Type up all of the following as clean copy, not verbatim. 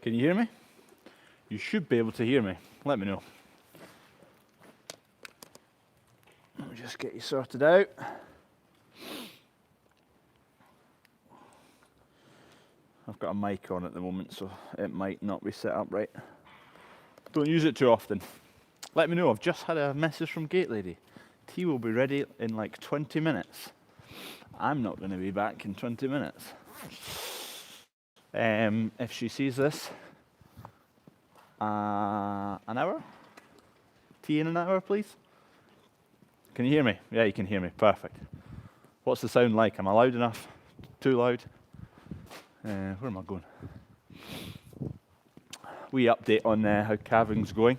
Can you hear me? You should be able to hear me. Let me know. Let me just get you sorted out. I've got a mic on at the moment, so it might not be set up right. Don't use it too often. Let me know. I've just had a message from Gate Lady. Tea will be ready in like 20 minutes. I'm not going to be back in 20 minutes. If she sees this, an hour? Tea in an hour, please? Can you hear me? Yeah, you can hear me. Perfect. What's the sound like? Am I loud enough? Too loud? Where am I going? We update on how calving's going.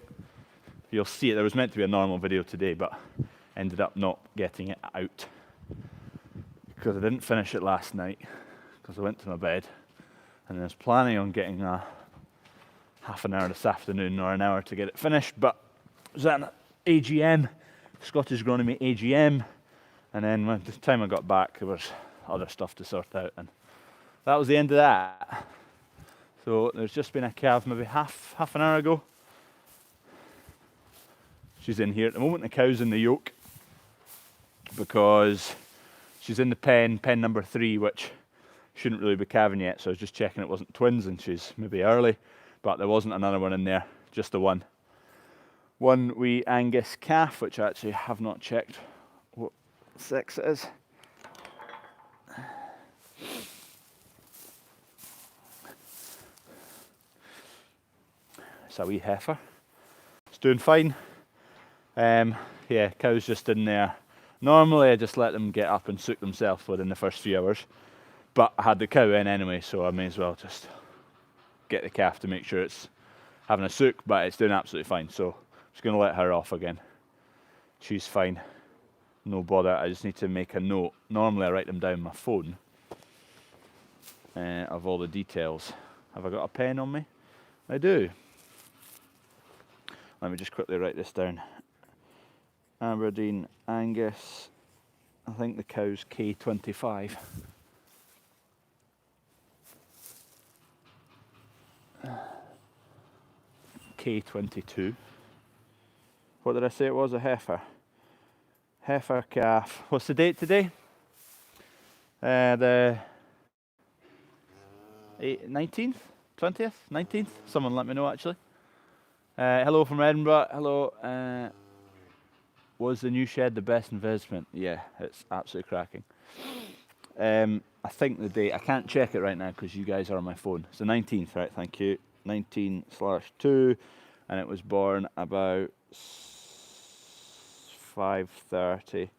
You'll see it. There was meant to be a normal video today, but ended up not getting it out because I didn't finish it last night because I went to my bed, and I was planning on getting a half an hour this afternoon or an hour to get it finished, but I was at an AGM, Scottish Agronomy AGM, and then by the time I got back there was other stuff to sort out, and that was the end of that. So there's just been a calf maybe half an hour ago. She's in here at the moment. The cow's in the yoke because she's in the pen number 3, which shouldn't really be calving yet, so I was just checking it wasn't twins, and she's maybe early, but there wasn't another one in there, just the one wee Angus calf, which I actually have not checked what sex it is. It's a wee heifer. It's doing fine. Yeah, cow's just in there. Normally I just let them get up and soak themselves within the first few hours, but I had the cow in anyway, so I may as well just get the calf to make sure it's having a soak, but it's doing absolutely fine, so I'm just going to let her off again. She's fine, no bother. I just need to make a note. Normally I write them down on my phone of all the details. Have I got a pen on me? I do. Let me just quickly write this down. Aberdeen Angus, I think the cow's K25. K22. What did I say it was? A heifer. Heifer calf. What's the date today? The 19th? 20th? 19th? Someone let me know actually. Hello from Edinburgh. Hello. Was the new shed the best investment? Yeah, it's absolutely cracking. I think the date, I can't check it right now because you guys are on my phone. It's the 19th, right? Thank you. 19/2, and it was born about 5:30.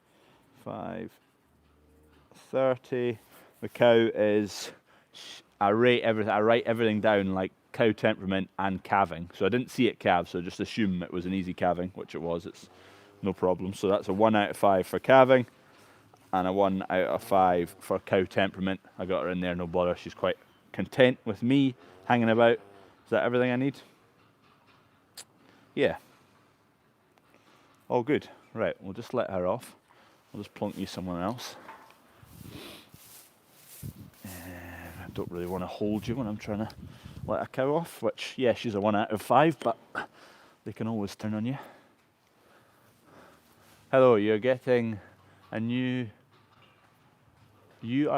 5:30. The cow is. I write everything down like cow temperament and calving. So I didn't see it calve, so just assume it was an easy calving, which it was. It's no problem. So that's a 1 out of 5 for calving and a 1 out of 5 for cow temperament. I got her in there, no bother. She's quite content with me hanging about. Is that everything I need? Yeah. All good. Right, we'll just let her off. We'll just plonk you somewhere else. I don't really want to hold you when I'm trying to let a cow off, which, yeah, she's a 1 out of 5, but they can always turn on you. Hello, you are getting a new to you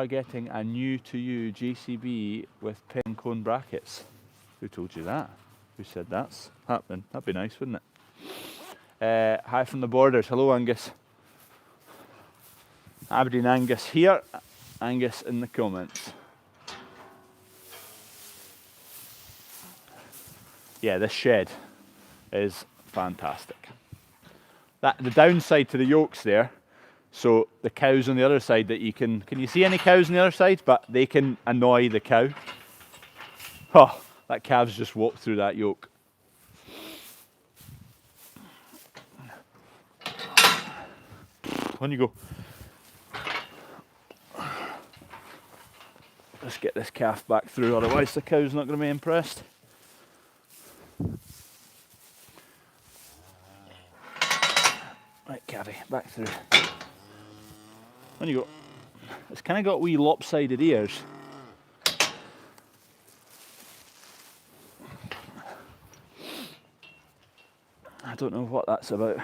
JCB with pin cone brackets. Who told you that? Who said that's happening? That'd be nice, wouldn't it? Hi from the borders. Hello, Angus. Aberdeen Angus here. Angus in the comments. Yeah, this shed is fantastic. The downside to the yokes there, so the cows on the other side that you can you see any cows on the other side? But they can annoy the cow. Oh, that calf's just walked through that yoke. On you go. Let's get this calf back through, otherwise the cow's not going to be impressed. Right, calfie, back through. On you go. It's kind of got wee lopsided ears. I don't know what that's about.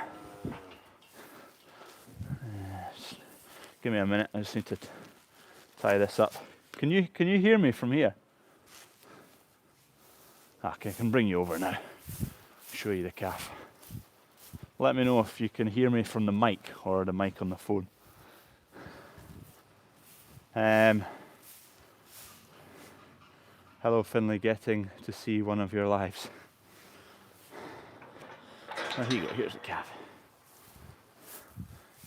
Give me a minute, I just need to tie this up. Can you hear me from here? Okay, I can bring you over now. Show you the calf. Let me know if you can hear me from the mic or the mic on the phone. Hello Finley, getting to see one of your lives. Oh, here you go, here's the calf.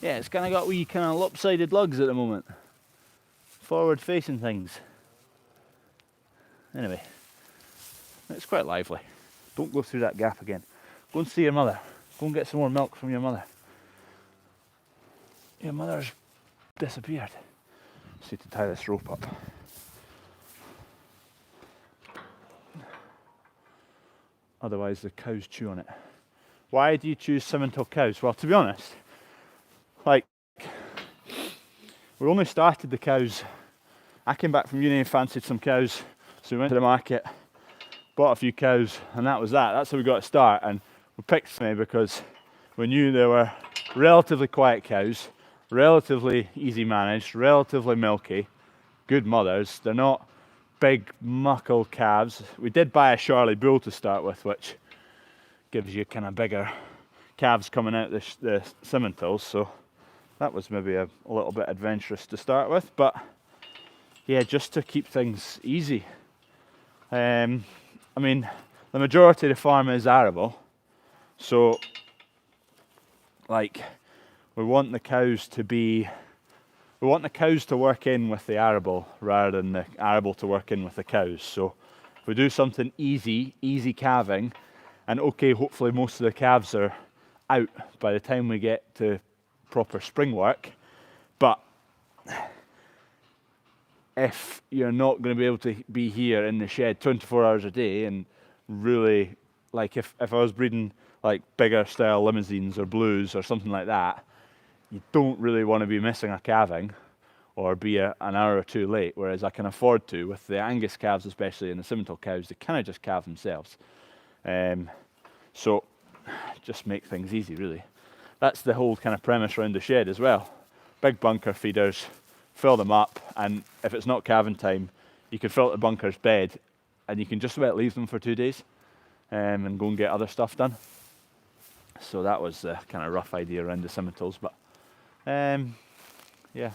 Yeah, it's kind of got wee kind of lopsided lugs at the moment. Forward facing things. Anyway, it's quite lively. Don't go through that gap again. Go and see your mother. Go and get some more milk from your mother. Your mother's disappeared. Just need to tie this rope up. Otherwise the cows chew on it. Why do you choose Simmental cows? Well, to be honest, like, we only started the cows. I came back from uni and fancied some cows, so we went to the market, bought a few cows, and that was that. That's how we got to start. And we picked me because we knew they were relatively quiet cows, relatively easy managed, relatively milky, good mothers. They're not big muckle calves. We did buy a Charlie bull to start with, which gives you kind of bigger calves coming out the Simmentals, so that was maybe a little bit adventurous to start with, but yeah, just to keep things easy. I mean, the majority of the farm is arable, so like we want the cows to work in with the arable rather than the arable to work in with the cows. So if we do something easy calving, and okay, hopefully most of the calves are out by the time we get to proper spring work, but if you're not going to be able to be here in the shed 24 hours a day, and really, like if I was breeding like bigger style limousines or blues or something like that, you don't really want to be missing a calving or be an hour or two late, whereas I can afford to with the Angus calves, especially, and the Simmental cows. They kind of just calve themselves. So just make things easy, really. That's the whole kind of premise around the shed as well. Big bunker feeders, fill them up, and if it's not calving time, you can fill up the bunker's bed, and you can just about leave them for 2 days and go and get other stuff done. So that was the kind of rough idea around the Simmentals, but yeah,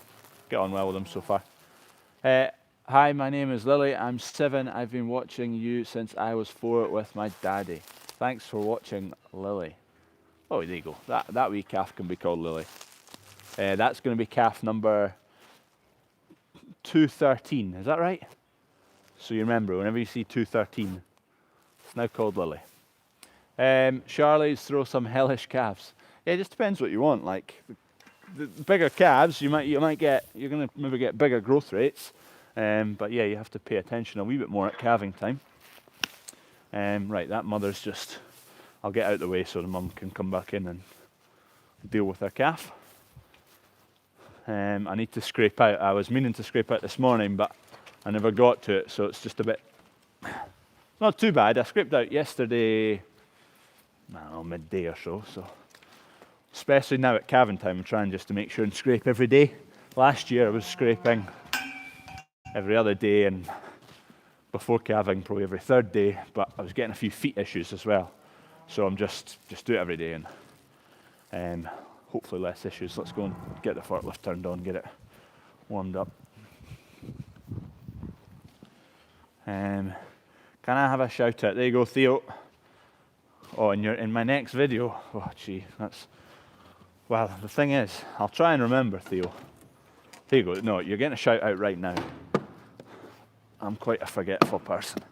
get on well with them so far. Hi, my name is Lily. I'm 7. I've been watching you since I was 4 with my daddy. Thanks for watching, Lily. Oh, there you go. That wee calf can be called Lily. That's going to be calf number 213. Is that right? So you remember, whenever you see 213, it's now called Lily. Charlie's throw some hellish calves. Yeah, it just depends what you want. Like the bigger calves, you're going to maybe get bigger growth rates. But yeah, you have to pay attention a wee bit more at calving time. Right, that mother's just, I'll get out of the way so the mum can come back in and deal with her calf. I need to scrape out. I was meaning to scrape out this morning, but I never got to it, so it's just a bit, not too bad. I scraped out yesterday, I don't know, midday or so. Especially now at calving time, I'm trying just to make sure and scrape every day. Last year I was scraping every other day, and before calving probably every third day, but I was getting a few feet issues as well. So I'm just do it every day, and hopefully less issues. Let's go and get the forklift turned on, get it warmed up. Can I have a shout out? There you go, Theo. Oh, and you're in my next video. Oh, gee, that's, well, the thing is, I'll try and remember, Theo. There you go. No, you're getting a shout out right now. I'm quite a forgetful person.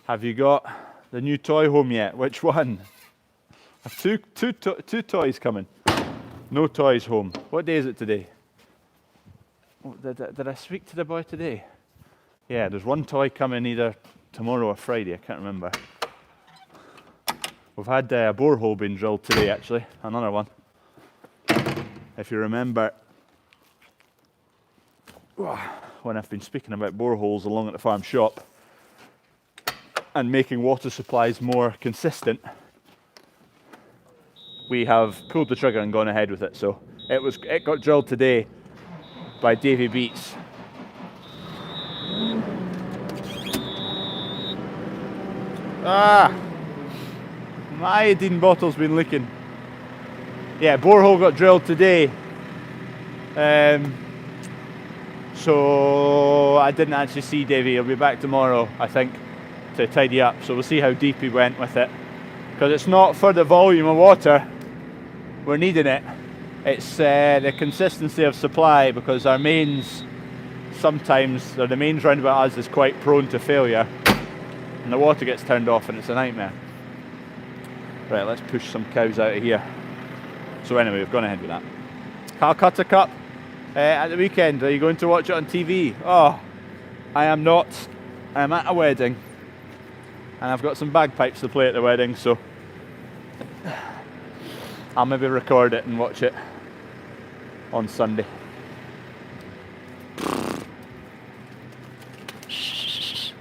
Have you got the new toy home yet? Which one? I have two toys coming. No toys home. What day is it today? Oh, did I speak to the boy today? Yeah, there's one toy coming either tomorrow or Friday. I can't remember. We've had a borehole being drilled today, actually. Another one. If you remember, when I've been speaking about boreholes along at the farm shop and making water supplies more consistent, we have pulled the trigger and gone ahead with it. So it got drilled today by Davy Beats. My iodine bottle's been leaking. Yeah, borehole got drilled today. So I didn't actually see Davy. He'll be back tomorrow, I think, to tidy up. So we'll see how deep he went with it. Because it's not for the volume of water we're needing it. It's the consistency of supply, because our mains sometimes, or the mains round about us is quite prone to failure. And the water gets turned off and it's a nightmare. Right, let's push some cows out of here. So anyway, we've gone ahead with that. Calcutta Cup at the weekend. Are you going to watch it on TV? Oh, I am not. I'm at a wedding. And I've got some bagpipes to play at the wedding, so I'll maybe record it and watch it on Sunday.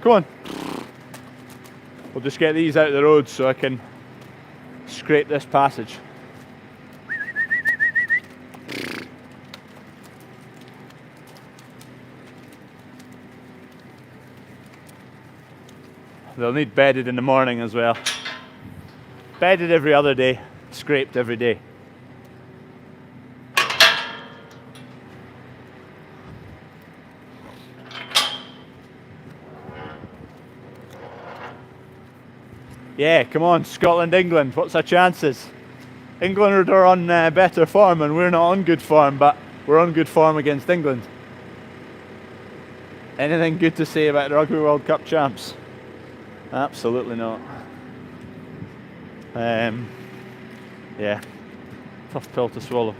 Come on. We'll just get these out of the road so I can scrape this passage. They'll need bedded in the morning as well. Bedded every other day, scraped every day. Yeah, come on, Scotland, England, what's our chances? England are on better form and we're not on good form, but we're on good form against England. Anything good to say about the Rugby World Cup champs? Absolutely not. Yeah, tough pill to swallow.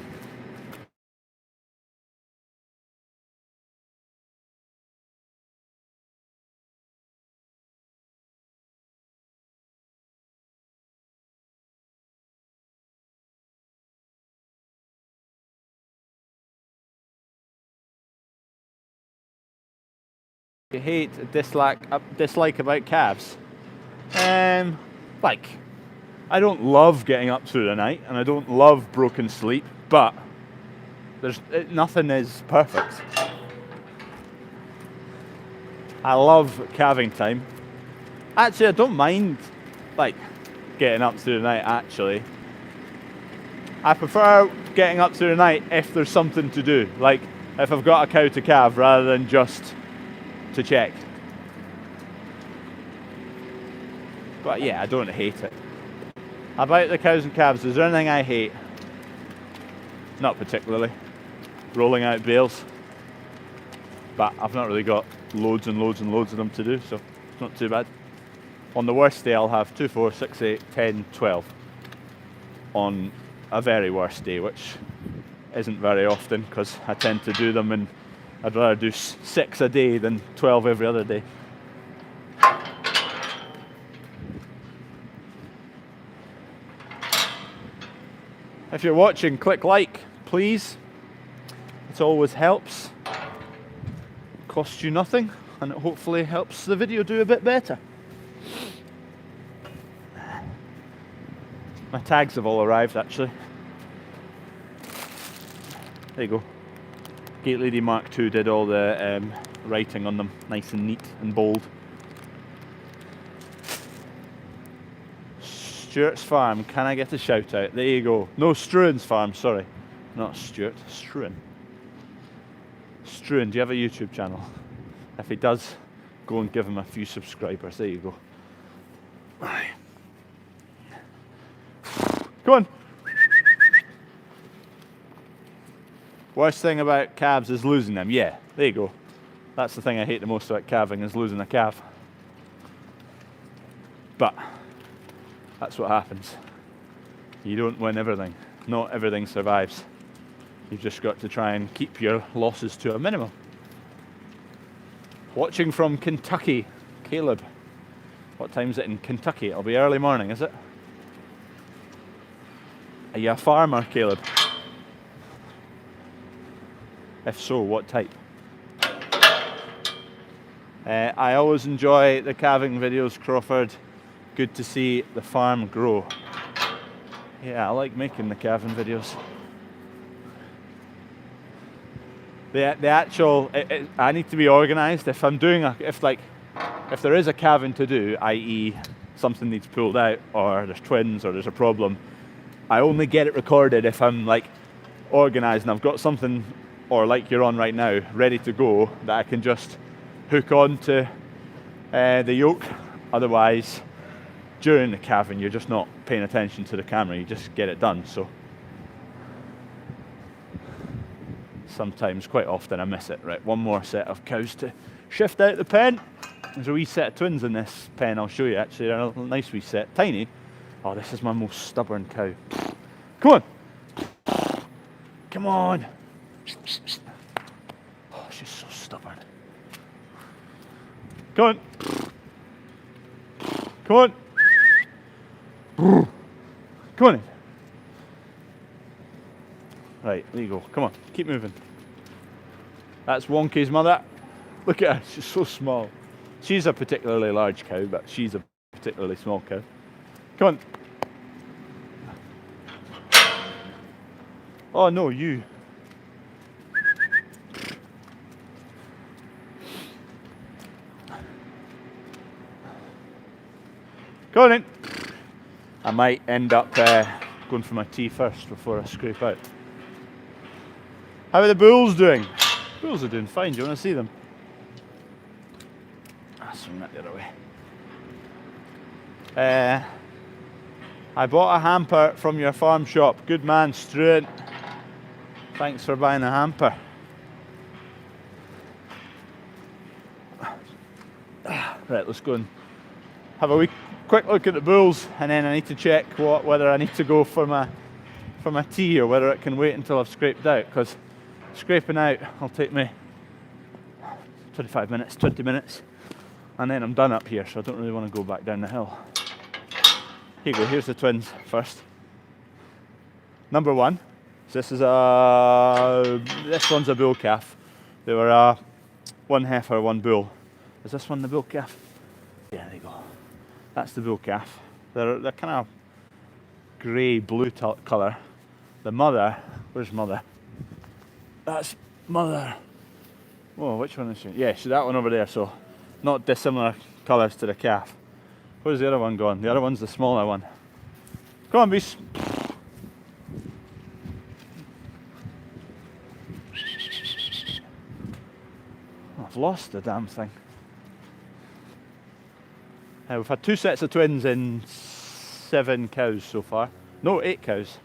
You hate, dislike about calves. Like, I don't love getting up through the night, and I don't love broken sleep, but nothing is perfect. I love calving time. Actually, I don't mind, like, getting up through the night, actually. I prefer getting up through the night if there's something to do, like if I've got a cow to calve rather than just to check. But yeah, I don't hate it. About the cows and calves, is there anything I hate? Not particularly. Rolling out bales. But I've not really got loads and loads and loads of them to do, so it's not too bad. On the worst day I'll have 2, 4, 6, 8, 10, 12. On a very worst day, which isn't very often because I tend to do them, and I'd rather do 6 a day than 12 every other day. If you're watching, click like, please. It always helps. Costs you nothing, and it hopefully helps the video do a bit better. My tags have all arrived, actually. There you go. Gate Lady Mark II did all the writing on them, nice and neat and bold. Stuart's Farm, can I get a shout out? There you go. No, Struan's Farm, sorry. Not Stuart, Struan. Struan, do you have a YouTube channel? If he does, go and give him a few subscribers. There you go. Right. Come on. Worst thing about calves is losing them. Yeah, there you go. That's the thing I hate the most about calving, is losing a calf. But that's what happens. You don't win everything. Not everything survives. You've just got to try and keep your losses to a minimum. Watching from Kentucky, Caleb. What time is it in Kentucky? It'll be early morning, is it? Are you a farmer, Caleb? If so, what type? I always enjoy the calving videos, Crawford. Good to see the farm grow. Yeah, I like making the calving videos. The actual, I need to be organised. If I'm doing if there is a calving to do, i.e. something needs pulled out, or there's twins, or there's a problem, I only get it recorded if I'm like organised and I've got something, or like you're on right now, ready to go, that I can just hook on to the yoke. Otherwise, during the calving, you're just not paying attention to the camera, you just get it done. So sometimes, quite often, I miss it. Right, one more set of cows to shift out the pen. There's a wee set of twins in this pen, I'll show you actually. They're a nice wee set, tiny. Oh, this is my most stubborn cow. Come on. Come on. Oh, she's so stubborn. Come on. Come on. Come on in. Right, there you go. Come on, keep moving. That's Wonky's mother. Look at her, she's so small. She's a particularly large cow, but she's a particularly small cow. Come on. Oh no, you. Go on in. I might end up going for my tea first before I scrape out. How are the bulls doing? Bulls are doing fine. Do you want to see them? Swing that the other way. I bought a hamper from your farm shop. Good man, Struan. Thanks for buying a hamper. Right, let's go and have a quick look at the bulls, and then I need to check whether I need to go for my tea or whether it can wait until I've scraped out, because scraping out will take me 25 minutes, 20 minutes, and then I'm done up here, so I don't really want to go back down the hill. Here you go, here's the twins first. Number one, so this one's a bull calf. They were one heifer, one bull. Is this one the bull calf? Yeah, there you go. That's the bull calf. They're kind of grey blue colour. The mother, where's mother? That's mother. Oh, which one is she? Yeah, she's that one over there, so not dissimilar colours to the calf. Where's the other one gone? The other one's the smaller one. Come on, beast. I've lost the damn thing. We've had 2 sets of twins in 7 cows so far. No, 8 cows,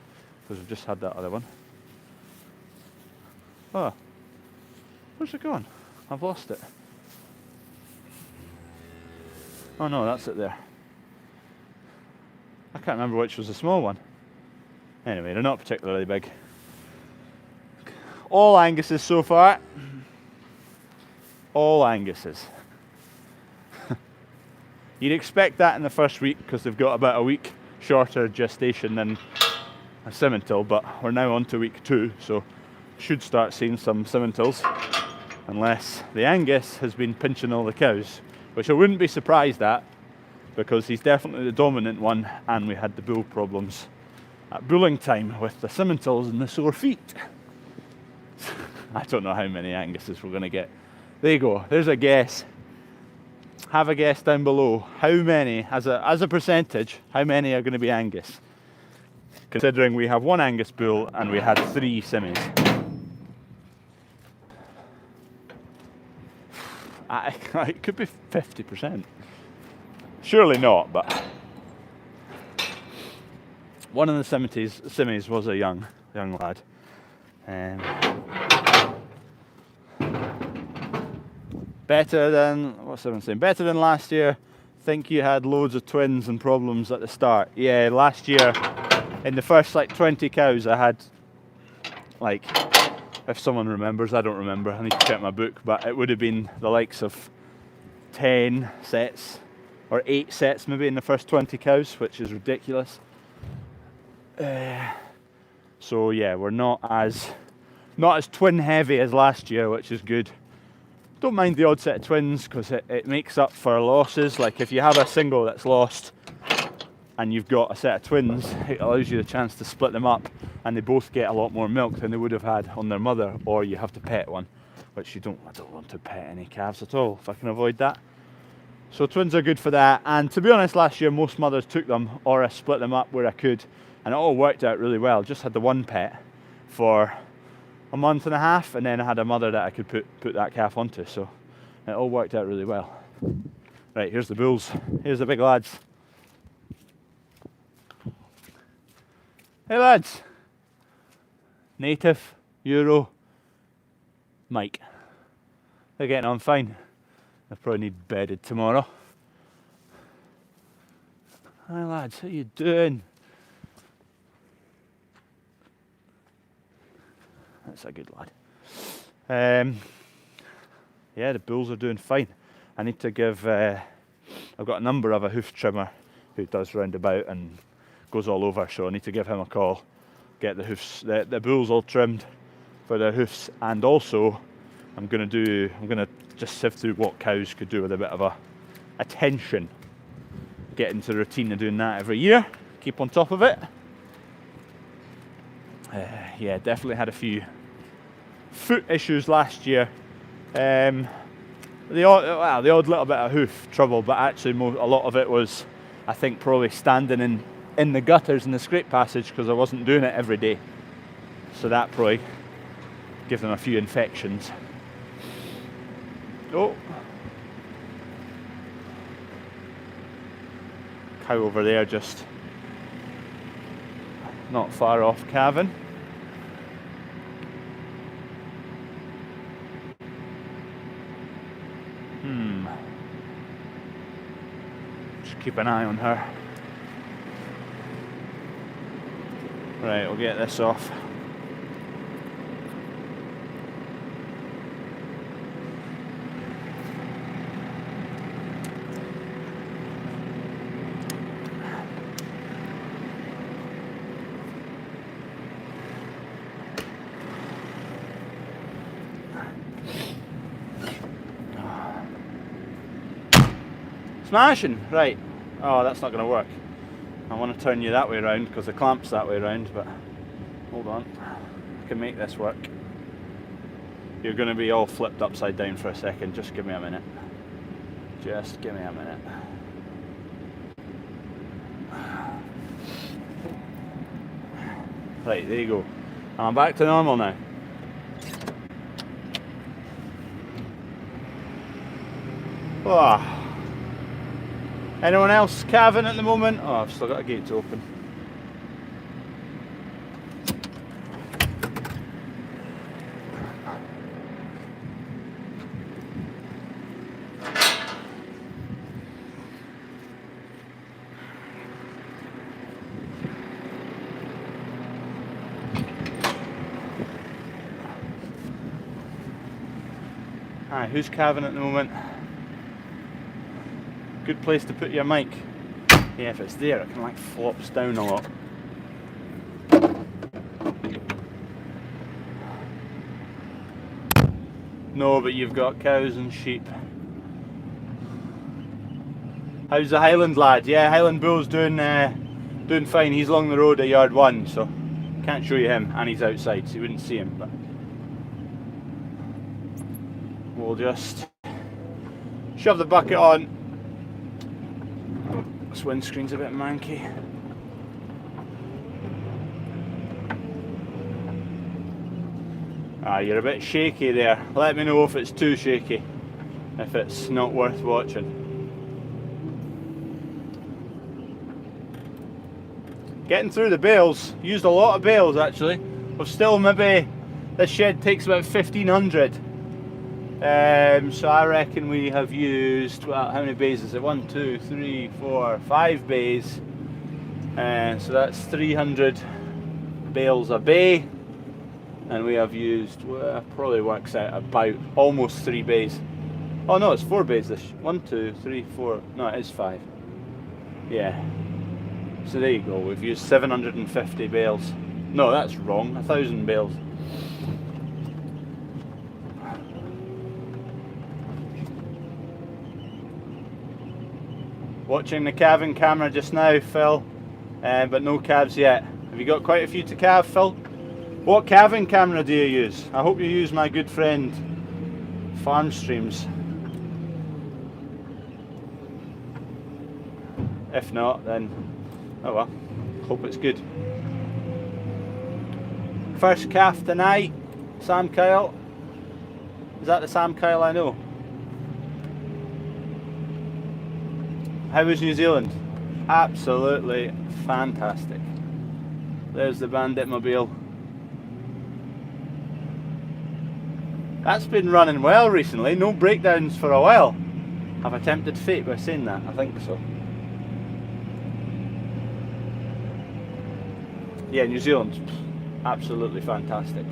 because we've just had that other one. Oh, where's it gone? I've lost it. Oh no, that's it there. I can't remember which was the small one. Anyway, they're not particularly big. All Anguses so far. All Anguses. You'd expect that in the first week, because they've got about a week shorter gestation than a Simmental, but we're now on to week 2, so should start seeing some Simmentals, unless the Angus has been pinching all the cows, which I wouldn't be surprised at, because he's definitely the dominant one, and we had the bull problems at bulling time with the Simmentals and the sore feet. I don't know how many Anguses we're going to get. There you go, there's a guess. Have a guess down below. How many, as a percentage, how many are going to be Angus? Considering we have 1 Angus bull and we had 3 Simmies. It could be 50%. Surely not, but one of the Simmies was a young lad. Better than, what's everyone saying? Better than last year. Think you had loads of twins and problems at the start. Yeah, last year in the first 20 cows I had, if someone remembers, I don't remember, I need to check my book, but it would have been the likes of 10 sets or 8 sets maybe in the first 20 cows, which is ridiculous. So yeah, we're not as twin heavy as last year, which is good. Don't mind the odd set of twins because it makes up for losses. Like if you have a single that's lost and you've got a set of twins, it allows you the chance to split them up and they both get a lot more milk than they would have had on their mother, or you have to pet one, which I don't want to pet any calves at all if I can avoid that. So twins are good for that, and to be honest, last year most mothers took them, or I split them up where I could, and it all worked out really well. Just had the one pet for a month and a half, and then I had a mother that I could put that calf onto, so it all worked out really well. Right, here's the bulls. Here's the big lads. Hey lads. Native, Euro, Mike. They're getting on fine. They'll probably need bedded tomorrow. Hi lads, how you doing? That's a good lad. Yeah, the bulls are doing fine. I need to give, I've got a number of a hoof trimmer who does roundabout and goes all over, so I need to give him a call, get the hoofs, the bulls all trimmed for their hoofs, and also I'm going to just sift through what cows could do with a bit of attention. Get into the routine of doing that every year, keep on top of it. Yeah, definitely had a few foot issues last year. The odd little bit of hoof trouble, but actually a lot of it was, I think, probably standing in the gutters in the scrape passage because I wasn't doing it every day. So that probably gave them a few infections. Oh, cow over there just not far off calving. Just keep an eye on her. Right, we'll get this off. Smashing! Right. Oh, that's not going to work. I want to turn you that way around because the clamp's that way around, but hold on. I can make this work. You're going to be all flipped upside down for a second. Just give me a minute. Just give me a minute. Right, there you go. And I'm back to normal now. Oh. Anyone else calving at the moment? Oh, I've still got a gate to open. Hi, who's calving at the moment? Good place to put your mic. Yeah, if it's there, it kind of like flops down a lot. No, but you've got cows and sheep. How's the Highland lad? Yeah, Highland Bull's doing fine. He's along the road at yard 1, so can't show you him, and he's outside, so you wouldn't see him. But we'll just shove the bucket on. This windscreen's a bit manky. Ah, you're a bit shaky there. Let me know if it's too shaky, if it's not worth watching. Getting through the bales. Used a lot of bales actually. We've still maybe, this shed takes about 1,500. So I reckon we have used, well, how many bays is it? 1, 2, 3, 4, 5 bays. So that's 300 bales a bay. And we have used, well, probably works out about almost 3 bays. Oh no, it's 4 bays this. 1, 2, 3, 4. No, it is 5. Yeah. So there you go. We've used 750 bales. No, that's wrong. 1,000 bales. Watching the calving camera just now, Phil, but no calves yet. Have you got quite a few to calve, Phil? What calving camera do you use? I hope you use my good friend Farm Streams. If not, then oh well, hope it's good. First calf tonight, Sam Kyle. Is that the Sam Kyle I know? How was New Zealand? Absolutely fantastic. There's the Bandit Mobile. That's been running well recently, no breakdowns for a while. I've attempted fate by saying that, I think so. Yeah, New Zealand's absolutely fantastic.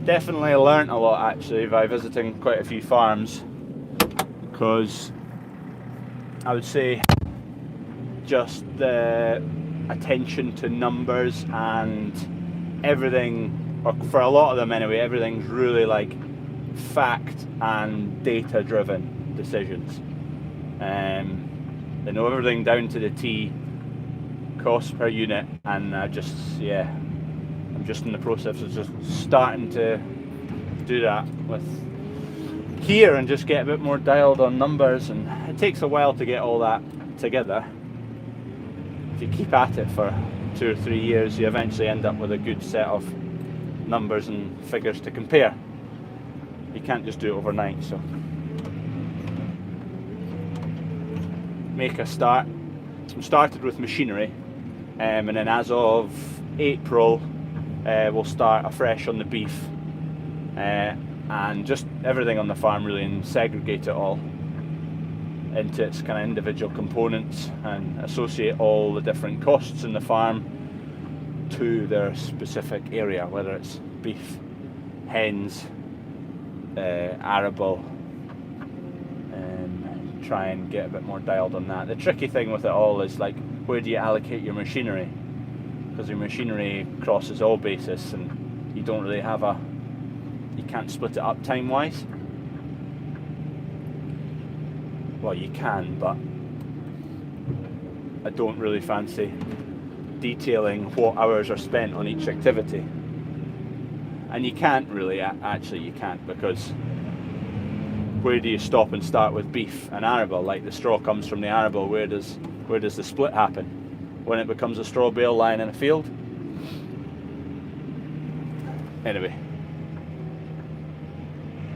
Definitely learnt a lot actually by visiting quite a few farms, because I would say just the attention to numbers and everything, or for a lot of them anyway, everything's really like fact and data driven decisions. They know everything down to the T, cost per unit, and I'm just in the process of just starting to do that with here and just get a bit more dialed on numbers, and it takes a while to get all that together. If you keep at it for 2 or 3 years, you eventually end up with a good set of numbers and figures to compare. You can't just do it overnight, so make a start. We started with machinery, and then as of April we'll start afresh on the beef, and just everything on the farm really, and segregate it all into its kind of individual components and associate all the different costs in the farm to their specific area, whether it's beef, hens, arable, and try and get a bit more dialed on that. The tricky thing with it all is like, where do you allocate your machinery? Because your machinery crosses all bases, and you don't really have you can't split it up time wise. Well, you can, but I don't really fancy detailing what hours are spent on each activity. And you can't really, actually you can't, because where do you stop and start with beef and arable? Like, the straw comes from the arable, where does the split happen? When it becomes a straw bale lying in a field? Anyway,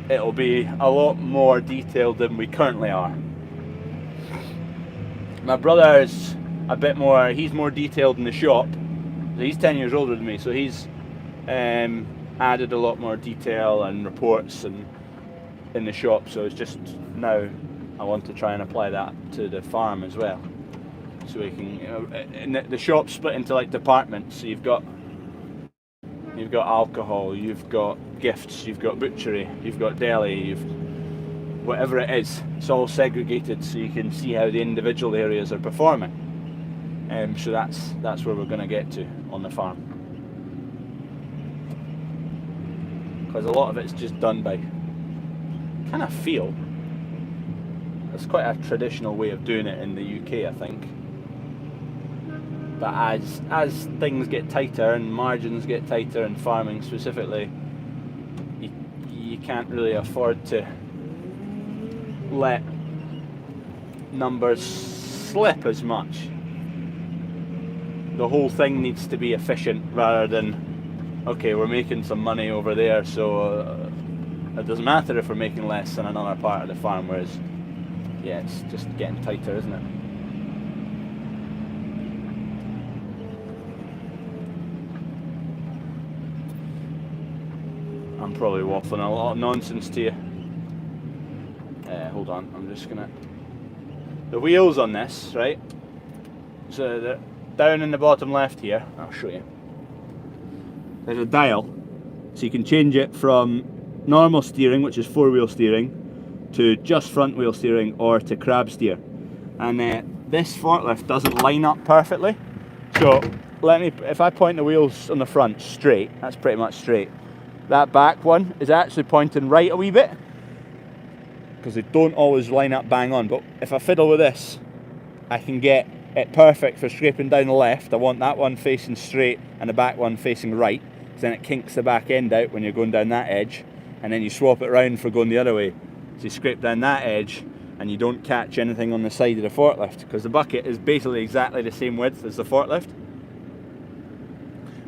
it'll be a lot more detailed than we currently are. My brother's a bit more, he's more detailed in the shop. He's 10 years older than me, so he's added a lot more detail and reports and in the shop, so it's just now I want to try and apply that to the farm as well. So we can, and the shop's split into like departments, so you've got alcohol, you've got gifts, you've got butchery, you've got deli, whatever it is, it's all segregated so you can see how the individual areas are performing. So that's where we're going to get to on the farm, because a lot of it's just done by kind of feel. It's quite a traditional way of doing it in the UK, I think. But as things get tighter and margins get tighter in farming specifically, you can't really afford to let numbers slip as much. The whole thing needs to be efficient rather than, okay, we're making some money over there, so it doesn't matter if we're making less than another part of the farm, whereas, yeah, it's just getting tighter, isn't it? I'm probably waffling a lot of nonsense to you. Hold on, I'm just gonna... The wheels on this, right? So they're down in the bottom left here, I'll show you. There's a dial, so you can change it from normal steering, which is 4-wheel steering, to just front wheel steering, or to crab steer. And this forklift doesn't line up perfectly, so if I point the wheels on the front straight, that's pretty much straight. That back one is actually pointing right a wee bit, because they don't always line up bang on. But if I fiddle with this, I can get it perfect for scraping down the left. I want that one facing straight and the back one facing right, because then it kinks the back end out when you're going down that edge, and then you swap it round for going the other way. So you scrape down that edge and you don't catch anything on the side of the forklift, because the bucket is basically exactly the same width as the forklift.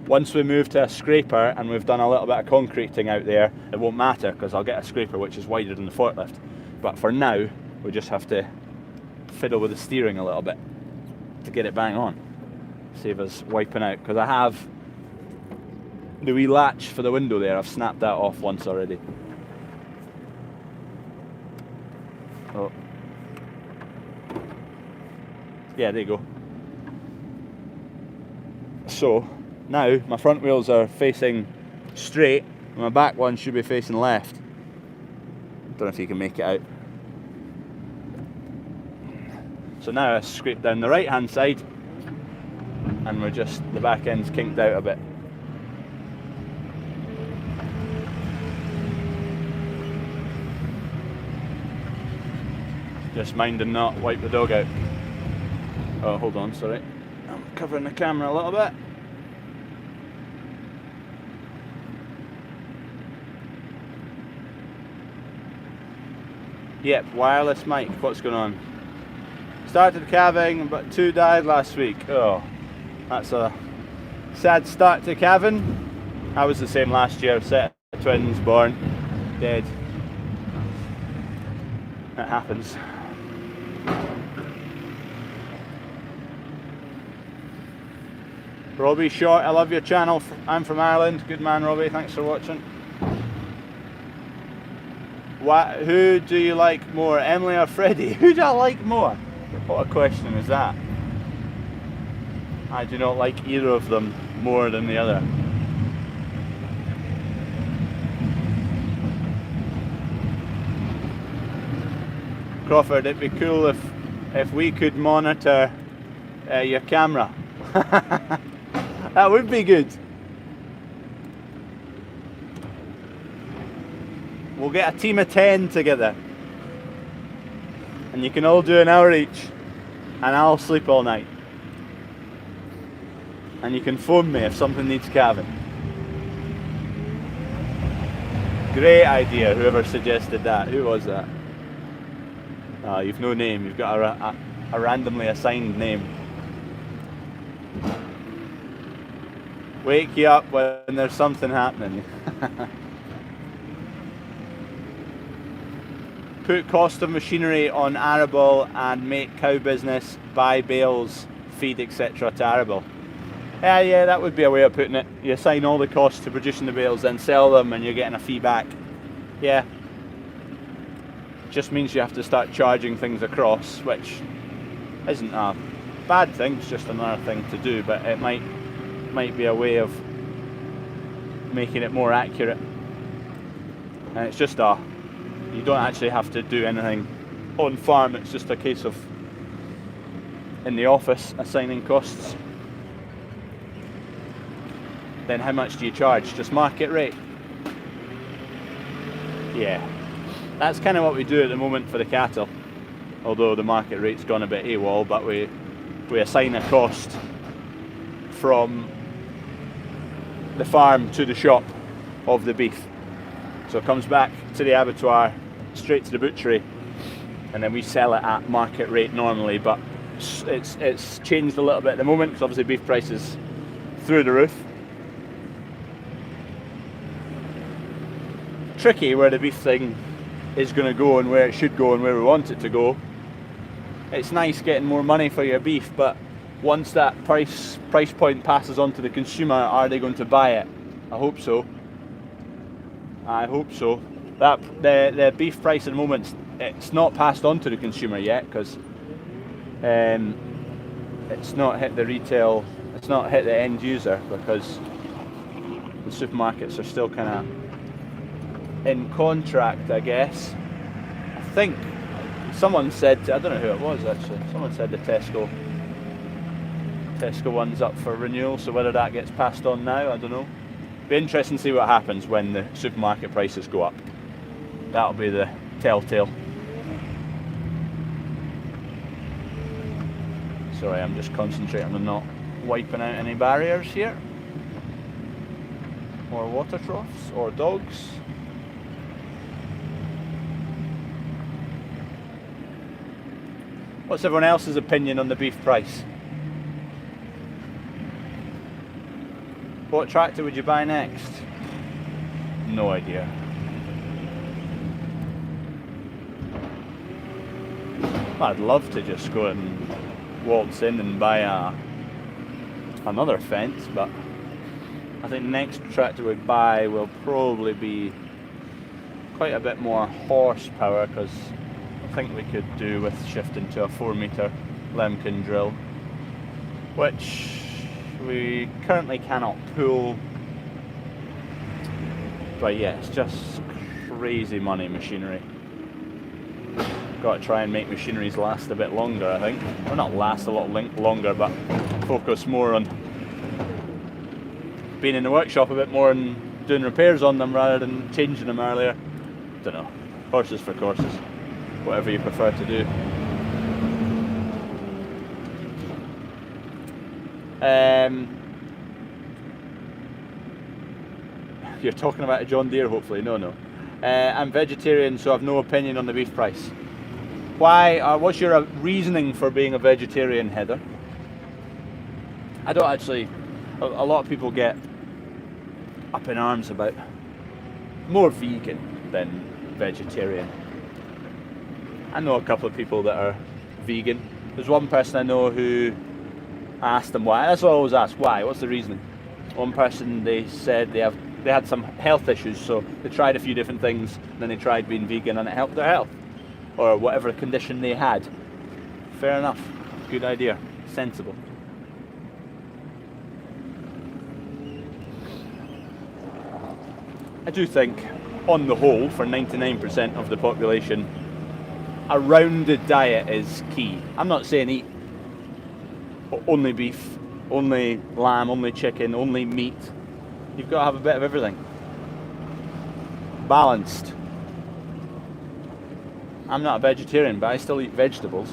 Once we move to a scraper and we've done a little bit of concreting out there, it won't matter, because I'll get a scraper which is wider than the forklift. But for now, we just have to fiddle with the steering a little bit to get it bang on. Save us wiping out, because I have the wee latch for the window there. I've snapped that off once already. Oh. Yeah, there you go. So now my front wheels are facing straight and my back one should be facing left. Don't know if you can make it out. So now I scrape down the right hand side and the back end's kinked out a bit. Just mind and not wipe the dog out. Oh, hold on, sorry. I'm covering the camera a little bit. Yep, wireless mic, what's going on? Started calving, but 2 died last week. Oh, that's a sad start to calving. I was the same last year, set of twins, born, dead. It happens. Robbie Short, I love your channel. I'm from Ireland. Good man, Robbie. Thanks for watching. Who do you like more, Emily or Freddie? Who do I like more? What a question is that? I do not like either of them more than the other. Crawford, it'd be cool if we could monitor your camera. That would be good. We'll get a team of 10 together and you can all do an hour each and I'll sleep all night. And you can phone me if something needs calving. Great idea, whoever suggested that. Who was that? Oh, you've no name, you've got a randomly assigned name. Wake you up when there's something happening. Put cost of machinery on arable and make cow business, buy bales, feed etc. to arable. Yeah, that would be a way of putting it. You assign all the costs to producing the bales, then sell them and you're getting a fee back. Yeah. Just means you have to start charging things across, which isn't a bad thing, it's just another thing to do, but it might be a way of making it more accurate. And it's just you don't actually have to do anything on farm, it's just a case of in the office assigning costs. Then how much do you charge? Just market rate? Yeah, that's kind of what we do at the moment for the cattle, although the market rate's gone a bit AWOL, but we assign a cost from the farm to the shop of the beef. So it comes back to the abattoir, straight to the butchery, and then we sell it at market rate normally, but it's changed a little bit at the moment because obviously beef prices through the roof. Tricky where the beef thing is going to go and where it should go and where we want it to go. It's nice getting more money for your beef, but once that price point passes on to the consumer, are they going to buy it? I hope so. I hope so. That the beef price at the moment, it's not passed on to the consumer yet because it's not hit the retail, it's not hit the end user because the supermarkets are still kind of in contract, I guess. I think someone said, I don't know who it was actually, someone said the Tesco one's up for renewal, so whether that gets passed on now, I don't know. Be interesting to see what happens when the supermarket prices go up. That'll be the telltale. Sorry, I'm just concentrating on not wiping out any barriers here. Or water troughs, or dogs. What's everyone else's opinion on the beef price? What tractor would you buy next? No idea. I'd love to just go and waltz in and buy another fence, but I think the next tractor we'd buy will probably be quite a bit more horsepower, because I think we could do with shifting to a 4-metre Lemken drill, which we currently cannot pull. But yeah, it's just crazy money machinery. Got to try and make machineries last a bit longer, I think. Well, not last a lot longer, but focus more on being in the workshop a bit more and doing repairs on them rather than changing them earlier. Don't know. Horses for courses. Whatever you prefer to do. You're talking about a John Deere, hopefully. No. I'm vegetarian, so I've no opinion on the beef price. Why? What's your reasoning for being a vegetarian, Heather? I don't actually. A lot of people get up in arms about more vegan than vegetarian. I know a couple of people that are vegan. There's one person I know who asked them why. That's what I always ask. Why? What's the reasoning? One person, they said they had some health issues, so they tried a few different things, and then they tried being vegan and it helped their health, or whatever condition they had. Fair enough. Good idea. Sensible. I do think, on the whole, for 99% of the population, a rounded diet is key. I'm not saying eat only beef, only lamb, only chicken, only meat. You've got to have a bit of everything. Balanced. I'm not a vegetarian, but I still eat vegetables.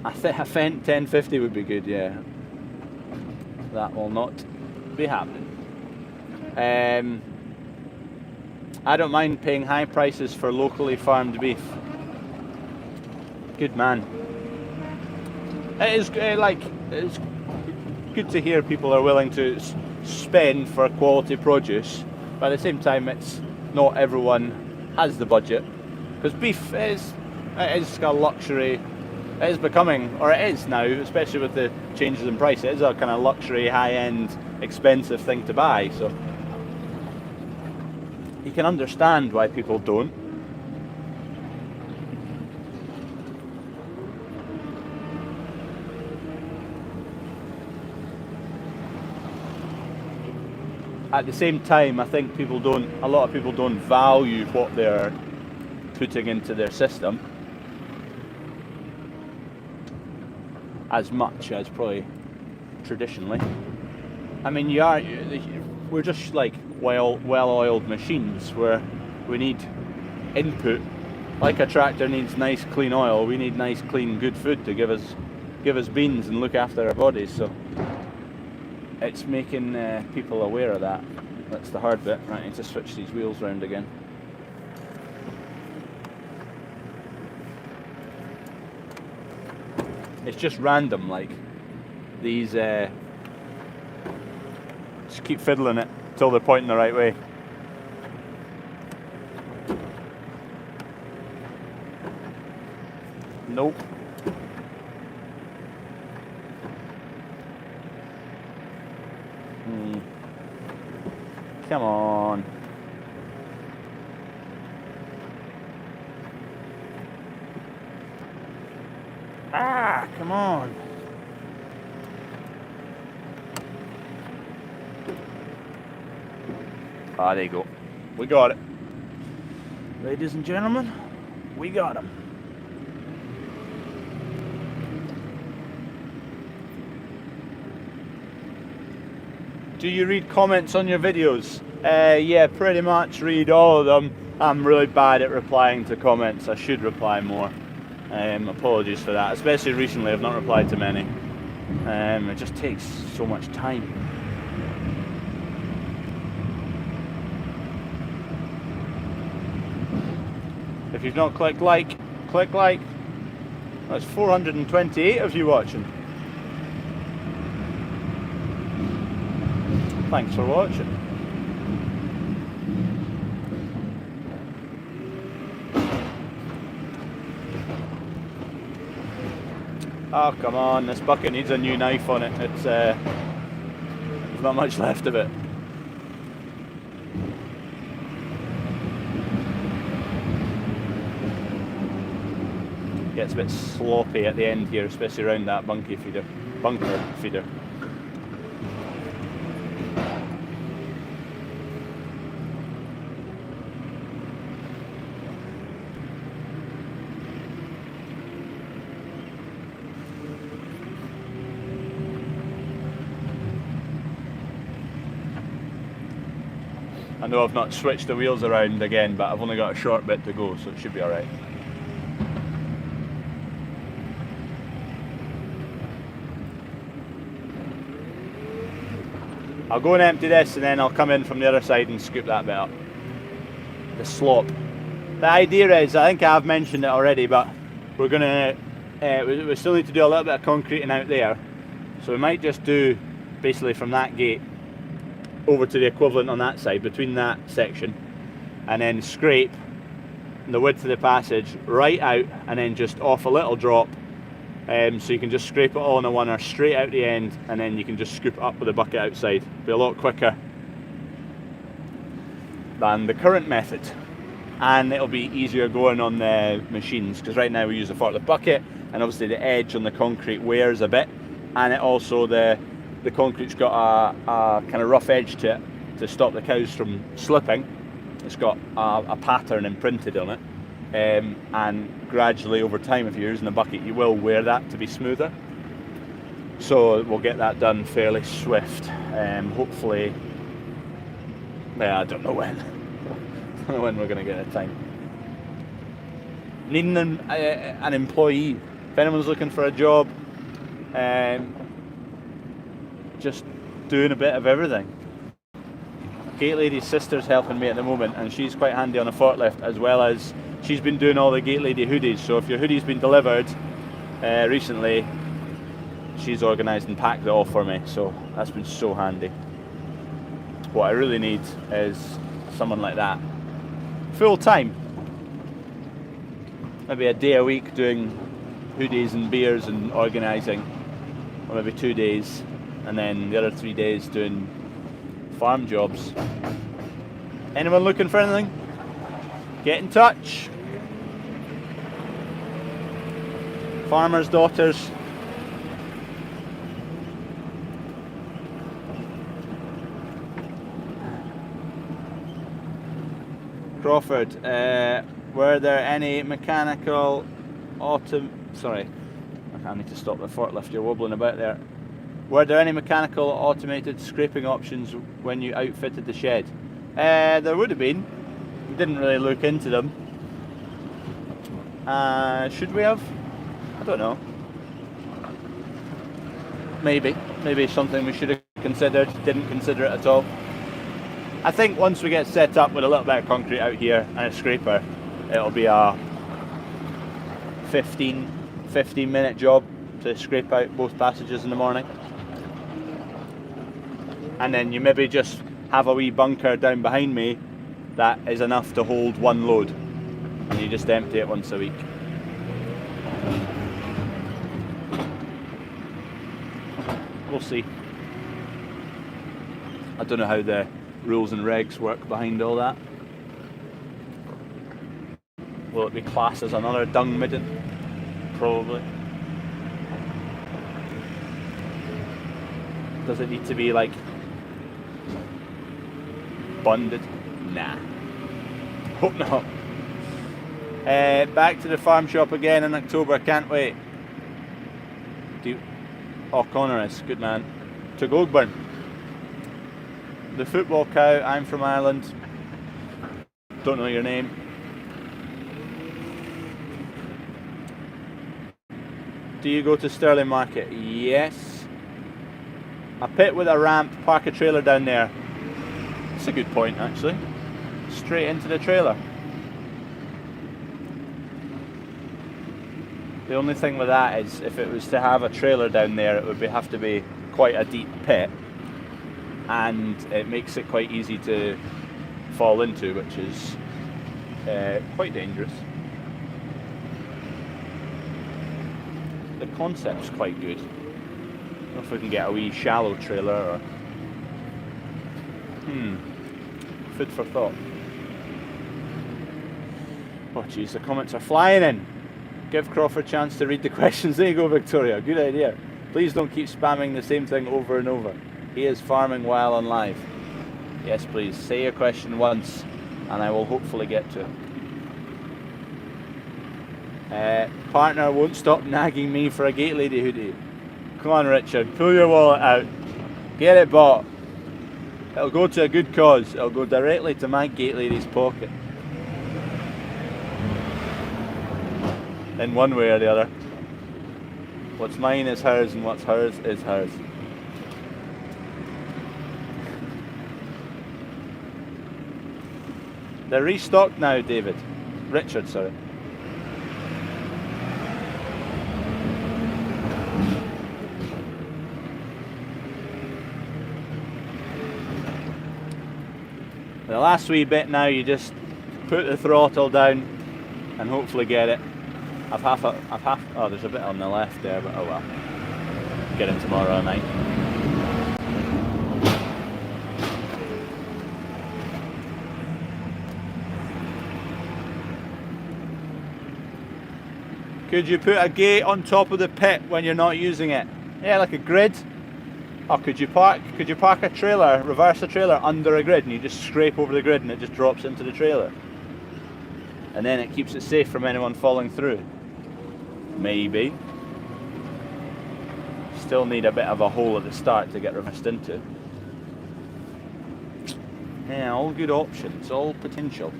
I think a Fendt 1050 would be good, yeah. That will not be happening. I don't mind paying high prices for locally farmed beef. Good man. It is it's good to hear people are willing to spend for quality produce, but at the same time, it's not everyone has the budget, because beef is a luxury. It is becoming, or it is now, especially with the changes in price, it is a kind of luxury, high-end, expensive thing to buy. So you can understand why people don't. At the same time, I think a lot of people don't value what they're putting into their system as much as probably traditionally. I mean, we're just like well-oiled machines where we need input. Like a tractor needs nice clean oil, we need nice clean good food to give us beans and look after our bodies. So it's making people aware of that. That's the hard bit. Right, I need to switch these wheels round again. It's just random, like these. Just keep fiddling it till they're pointing the right way. Nope. Come on. Ah, come on. Ah, there you go. We got it. Ladies and gentlemen, we got him. Do you read comments on your videos? Yeah, pretty much read all of them. I'm really bad at replying to comments. I should reply more. Apologies for that. Especially recently, I've not replied to many. It just takes so much time. If you've not clicked like, click like. That's 428 of you watching. Thanks for watching. Oh, come on, this bucket needs a new knife on it. It's there's not much left of it. Gets a bit sloppy at the end here, especially around that bunker feeder. I know I've not switched the wheels around again, but I've only got a short bit to go, so it should be alright. I'll go and empty this and then I'll come in from the other side and scoop that bit up. The slope. The idea is, I think I've mentioned it already, but we're gonna, we still need to do a little bit of concreting out there. So we might just do basically from that gate over to the equivalent on that side, between that section, and then scrape the width of the passage right out and then just off a little drop, so you can just scrape it all in a oneer straight out the end, and then you can just scoop it up with a bucket outside. Be a lot quicker than the current method, and it'll be easier going on the machines, because right now we use a forklift bucket, and obviously the edge on the concrete wears a bit, and it also the concrete's got a kind of rough edge to it to stop the cows from slipping. It's got a pattern imprinted on it, and gradually over time, if you're using a bucket, you will wear that to be smoother. So we'll get that done fairly swift. Hopefully, I don't know when. I don't know when we're going to get a time. Needing an employee. If anyone's looking for a job, just doing a bit of everything. Gate lady's sister's helping me at the moment, and she's quite handy on a forklift, as well as she's been doing all the gate lady hoodies. So if your hoodie's been delivered recently, she's organised and packed it all for me, so that's been so handy. What I really need is someone like that full time, maybe a day a week doing hoodies and beers and organising, or maybe 2 days, and then the other 3 days doing farm jobs. Anyone looking for anything? Get in touch. Farmers' daughters. Crawford, were there any mechanical sorry, I need to stop the forklift, you're wobbling about there. Were there any mechanical automated scraping options when you outfitted the shed? There would have been. We didn't really look into them. Should we have? I don't know. Maybe something we should have considered. Didn't consider it at all. I think once we get set up with a little bit of concrete out here and a scraper, it'll be a 15-minute job to scrape out both passages in the morning. And then you maybe just have a wee bunker down behind me that is enough to hold one load, and you just empty it once a week. We'll see. I don't know how the rules and regs work behind all that. Will it be classed as another dung midden? Probably. Does it need to be like bonded? Nah. Hope not. Back to the farm shop again in October, can't wait. Connor is, good man. To Goldburn. The football cow, I'm from Ireland. Don't know your name. Do you go to Stirling Market? Yes. A pit with a ramp, park a trailer down there. That's a good point, actually. Straight into the trailer. The only thing with that is if it was to have a trailer down there, it would have to be quite a deep pit, and it makes it quite easy to fall into, which is quite dangerous. The concept's quite good. I don't know if we can get a wee shallow trailer or... food for thought. Oh jeez, the comments are flying in. Give Crawford a chance to read the questions. There you go, Victoria. Good idea. Please don't keep spamming the same thing over and over. He is farming while on live. Yes, please. Say your question once and I will hopefully get to it. Partner won't stop nagging me for a Gate Lady hoodie. Come on, Richard. Pull your wallet out. Get it bought. It'll go to a good cause. It'll go directly to my Gate Lady's pocket. In one way or the other. What's mine is hers and what's hers is hers. They're restocked now, David. Richard, sorry. The last wee bit now, you just put the throttle down and hopefully get it. Oh, there's a bit on the left there, but oh well. Get it tomorrow night. Could you put a gate on top of the pit when you're not using it? Yeah, like a grid. Or could you park a trailer, reverse a trailer under a grid, and you just scrape over the grid and it just drops into the trailer? And then it keeps it safe from anyone falling through. Maybe. Still need a bit of a hole at the start to get reversed into. Yeah, all good options, all potential.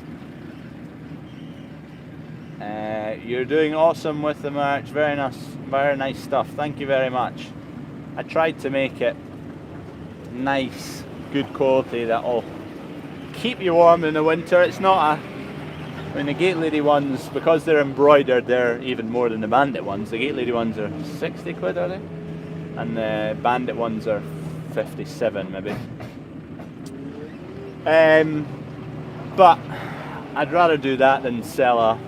You're doing awesome with the merch. Very nice stuff. Thank you very much. I tried to make it nice, good quality that'll keep you warm in the winter. It's not a... I mean, the Gate Lady ones, because they're embroidered, they're even more than the Bandit ones. The Gate Lady ones are 60 quid, are they? And the Bandit ones are 57 maybe. But I'd rather do that than sell a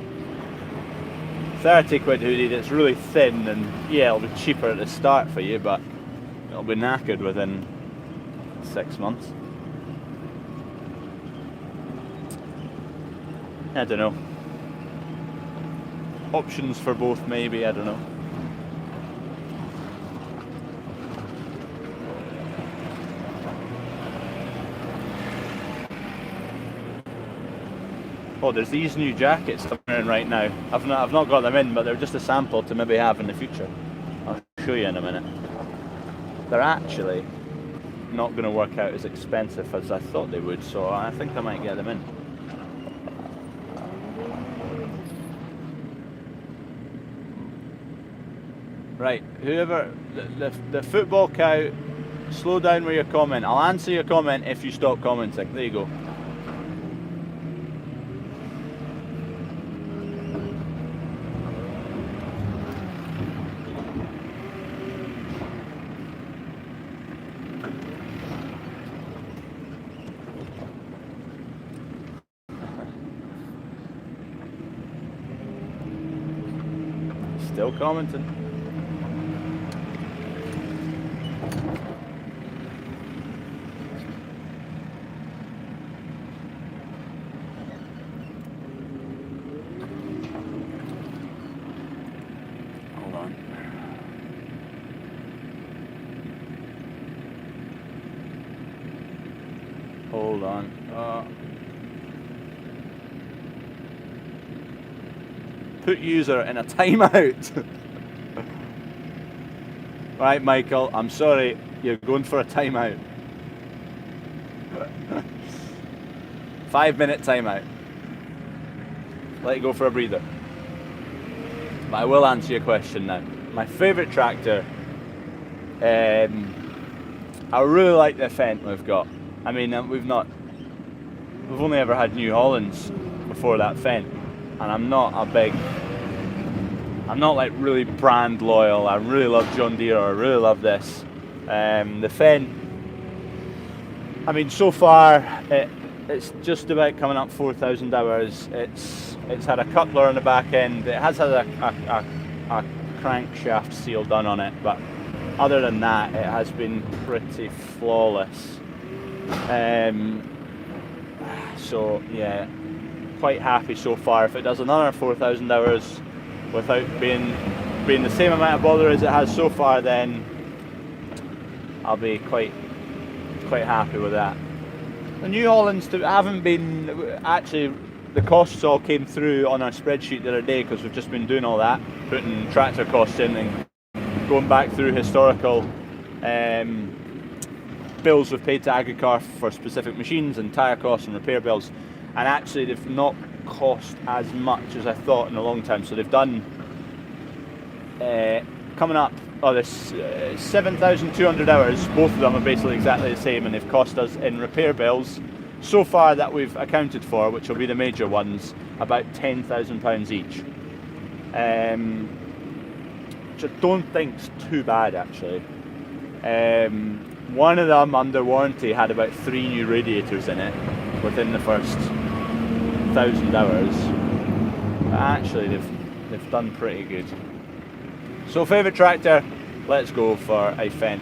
30 quid hoodie that's really thin, and yeah, it'll be cheaper at the start for you, but it'll be knackered within 6 months. I don't know. Options for both maybe, I don't know. Oh, there's these new jackets I'm wearing right now. I've not got them in, but they're just a sample to maybe have in the future. I'll show you in a minute. They're actually not going to work out as expensive as I thought they would, so I think I might get them in. Right, whoever, the football cow, slow down with your comment. I'll answer your comment if you stop commenting. There you go. Still commenting. Hold on. Put user in a timeout. Right, Michael, I'm sorry, you're going for a timeout. 5 minute timeout. let it go for a breather. But I will answer your question now. My favourite tractor, I really like the Fendt we've got. I mean, we've only ever had New Hollands before that Fendt, and I'm not like really brand loyal. I really love John Deere, or I really love this. The Fendt, I mean, so far it's just about coming up 4,000 hours. It's had a coupler on the back end. It has had a crankshaft seal done on it, but other than that, it has been pretty flawless. So yeah, quite happy so far. If it does another 4,000 hours without being the same amount of bother as it has so far, then I'll be quite happy with that. The New Hollands haven't been, actually the costs all came through on our spreadsheet the other day, because we've just been doing all that, putting tractor costs in and going back through historical bills we've paid to Agricar for specific machines and tyre costs and repair bills, and actually they've not cost as much as I thought in a long time. So they've done coming up, there's 7,200 hours. Both of them are basically exactly the same, and they've cost us in repair bills so far that we've accounted for, which will be the major ones, about £10,000 each, which I don't think's too bad actually. One of them under warranty had about 3 new radiators in it within the first 1,000 hours. But actually they've done pretty good. So favourite tractor, let's go for a Fendt.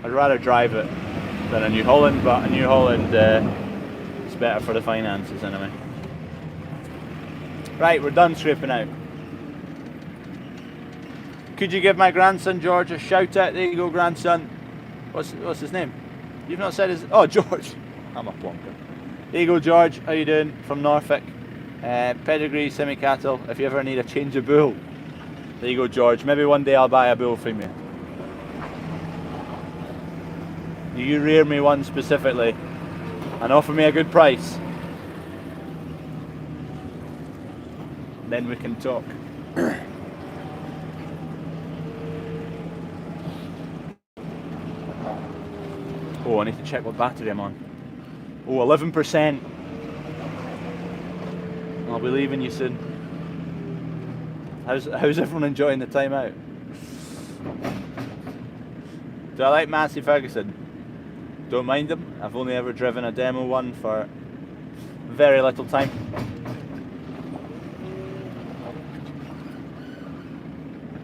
I'd rather drive it than a New Holland, but a New Holland is better for the finances anyway. Right, we're done scraping out. Could you give my grandson George a shout out? There you go, grandson. What's his name? You've not said his... Oh, George. I'm a plonker. There you go, George. How you doing? From Norfolk. Pedigree, semi-cattle. If you ever need a change of bull. There you go, George. Maybe one day I'll buy a bull from you. You rear me one specifically and offer me a good price. Then we can talk. Oh, I need to check what battery I'm on. Oh, 11%. I'll be leaving you soon. How's everyone enjoying the time out? Do I like Massey Ferguson? Don't mind them. I've only ever driven a demo one for very little time.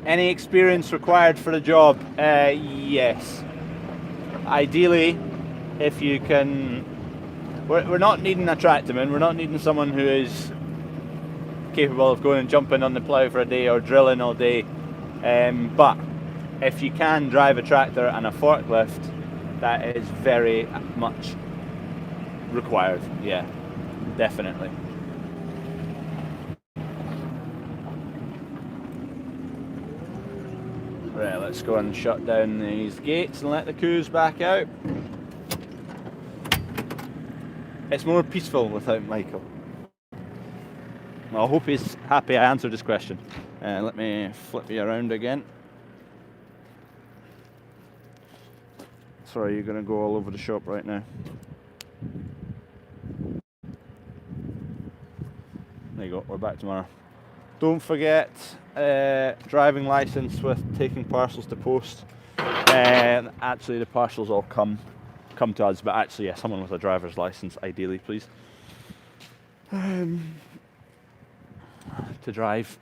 Any experience required for the job? Yes. Ideally, if you can... We're not needing a tractorman, we're not needing someone who is capable of going and jumping on the plough for a day or drilling all day. But if you can drive a tractor and a forklift, that is very much required. Yeah, definitely. Right, let's go and shut down these gates and let the coos back out. It's more peaceful without Michael. Well, I hope he's happy I answered his question. Let me flip you around again. Sorry, you're going to go all over the shop right now. There you go, we're back tomorrow. Don't forget driving license with taking parcels to post. Actually, the parcels all come to us, but actually, yeah, someone with a driver's license, ideally, please. To drive,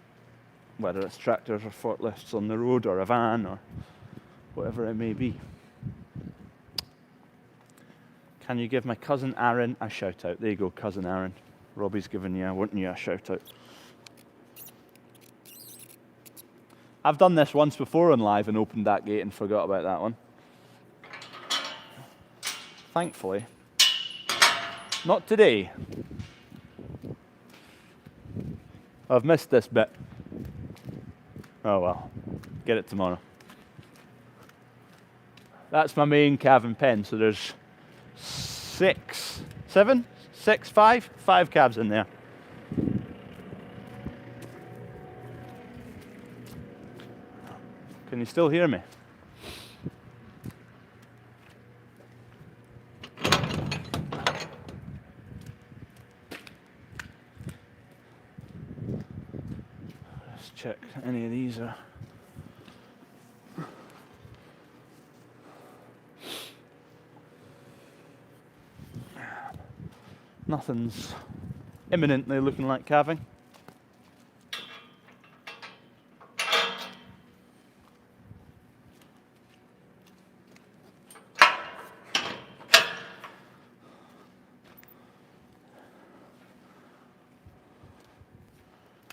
whether it's tractors or forklifts on the road, or a van, or whatever it may be. Can you give my cousin Aaron a shout out? There you go, cousin Aaron. Robbie's giving you, wanting you a shout out. I've done this once before on live and opened that gate and forgot about that one. Thankfully. Not today. I've missed this bit. Oh well, get it tomorrow. That's my main calving pen, so there's 6 6, 5? 5 calves in there. Can you still hear me? Let's check any of these are. Nothing's imminently looking like calving.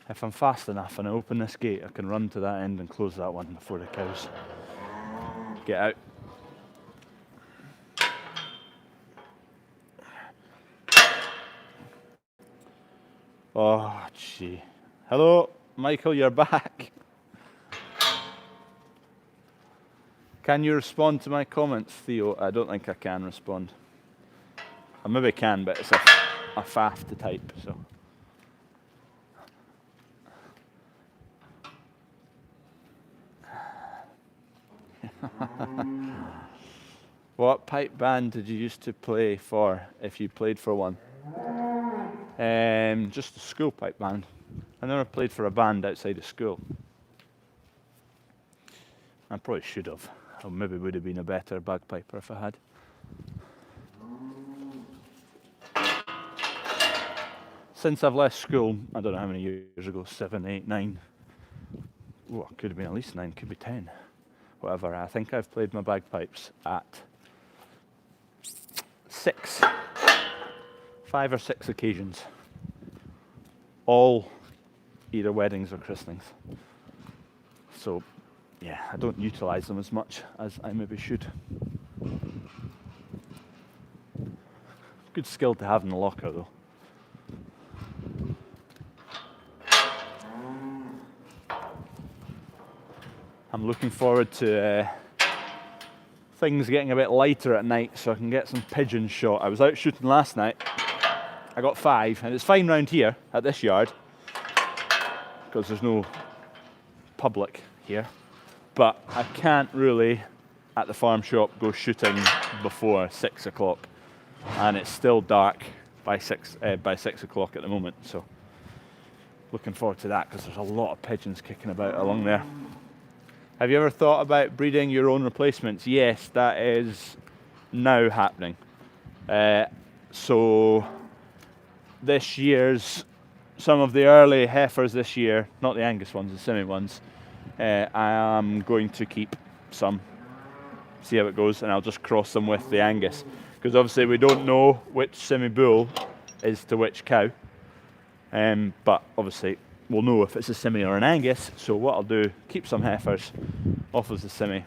If I'm fast enough and I open this gate, I can run to that end and close that one before the cows get out. Oh, gee. Hello, Michael, you're back. Can you respond to my comments, Theo? I don't think I can respond. I maybe can, but it's a faff to type, so. What pipe band did you used to play for, if you played for one? Just a school pipe band. I never played for a band outside of school. I probably should have. Or maybe would have been a better bagpiper if I had. Since I've left school, I don't know how many years ago, 7, 8, 9. Oh, it could have been at least 9, could be 10. Whatever, I think I've played my bagpipes at 5 or 6 occasions. All either weddings or christenings. So, yeah, I don't utilise them as much as I maybe should. Good skill to have in the locker, though. I'm looking forward to things getting a bit lighter at night so I can get some pigeons shot. I was out shooting last night. I got 5, and it's fine round here at this yard because there's no public here. But I can't really, at the farm shop, go shooting before 6 o'clock, and it's still dark by 6 o'clock at the moment. So looking forward to that because there's a lot of pigeons kicking about along there. Have you ever thought about breeding your own replacements? Yes, that is now happening. So this year's, some of the early heifers this year, not the Angus ones, the Simi ones, I am going to keep some, see how it goes, and I'll just cross them with the Angus. Because obviously we don't know which Simi bull is to which cow, but obviously we'll know if it's a Simi or an Angus. So what I'll do, keep some heifers off as the Simi,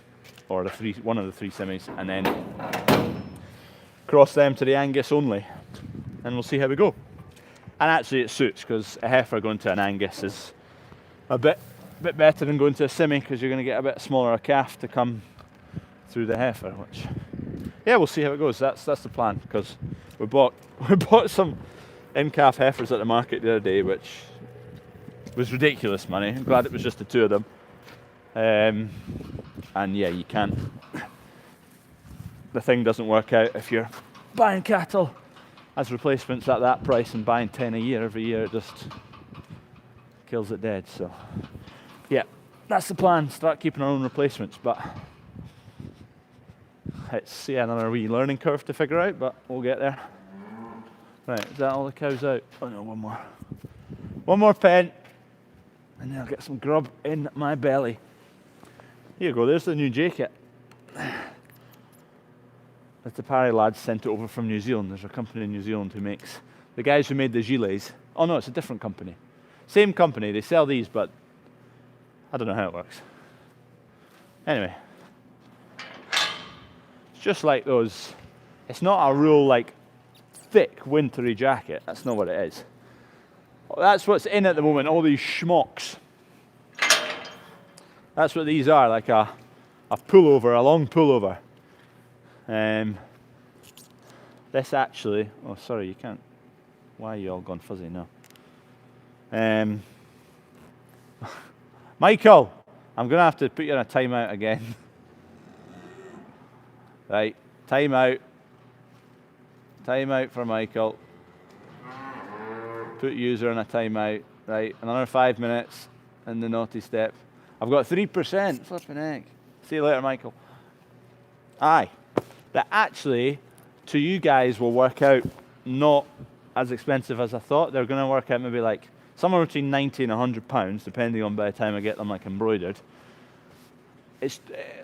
or one of the 3 Simis, and then cross them to the Angus only, and we'll see how we go. And actually it suits, because a heifer going to an Angus is a bit better than going to a Simi, because you're going to get a bit smaller a calf to come through the heifer, which, yeah, we'll see how it goes. That's the plan, because we bought some in-calf heifers at the market the other day, which was ridiculous money. I'm glad it was just the 2 of them. And yeah, you can't, the thing doesn't work out if you're buying cattle as replacements at that price and buying 10 a year every year. It just kills it dead. So yeah, that's the plan, start keeping our own replacements, but it's another wee learning curve to figure out, but we'll get there. Right, is that all the cows out? Oh no, one more pen, and then I'll get some grub in my belly. Here you go, there's the new jacket. The Tapari lads sent it over from New Zealand. There's a company in New Zealand who makes, the guys who made the gilets. Oh no, it's a different company. Same company, they sell these, but I don't know how it works. Anyway, it's just like those, it's not a real like thick wintry jacket. That's not what it is. That's what's in at the moment, all these schmucks. That's what these are, like a pullover, a long pullover. This actually, oh sorry, you can't Why are you all gone fuzzy now? Michael, I'm going to have to put you in a timeout again. Right, timeout. Timeout for Michael. Put user in a timeout. Right, another 5 minutes in the naughty step. I've got 3%. Flipping heck. See you later, Michael. Aye. That actually, to you guys, will work out not as expensive as I thought. They're going to work out maybe like somewhere between 90 and 100 pounds, depending on by the time I get them like embroidered. It's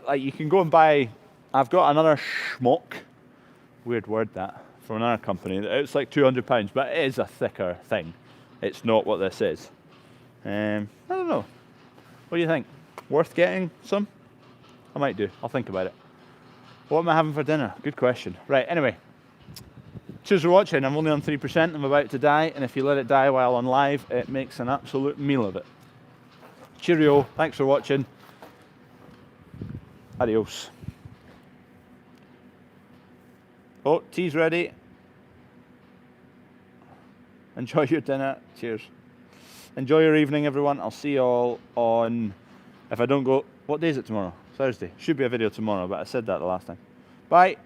like you can go and buy. I've got another schmuck, weird word that, from another company. It's like 200 pounds, but it is a thicker thing. It's not what this is. I don't know. What do you think? Worth getting some? I might do. I'll think about it. What am I having for dinner? Good question. Right, anyway. Cheers for watching. I'm only on 3%. I'm about to die. And if you let it die while on live, it makes an absolute meal of it. Cheerio. Thanks for watching. Adios. Oh, tea's ready. Enjoy your dinner. Cheers. Enjoy your evening, everyone. I'll see you all on... If I don't go... What day is it tomorrow? Thursday. Should be a video tomorrow, but I said that the last time. Bye.